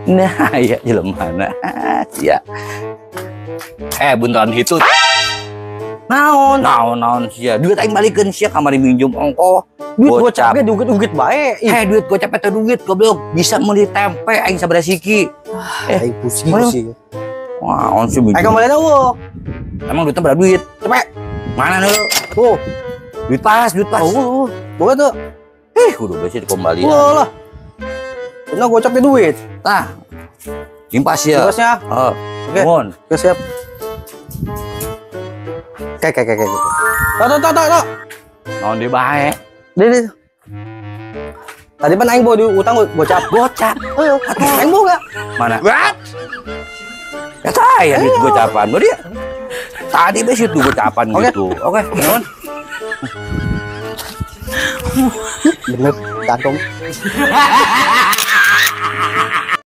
Nah, ya jelemana. Ya. Buntaran itu. Naon sia. Duit aing balikeun sia kamari minjem ongkoh. Duit gocap ge duit bae. Duit gocap eta duit goblok. Bisa meuli tempe aing sabaraha siki. Aing pusing. Wah, on sih minjem. Aing kembali eueuh. Emang duitnya berapa duit? Cepet. Mana lu? Tuh. Duit pas. Oh, boga tuh. Kudu besi dikembalian. Lah. Bener gocap ge duit. Tah. Impas ya. Impasnya. Oke. Mohon. Oke, siap. Kayak. Tok. Naon di bae. Deh. Tadi pan aing bawa di utang gocap. Ayo, aing boga. Mana? What? Eta ya duit gocapan. Mau dia. Tadi besi duit gocapan gitu. Oke, mohon. Bener, kantong.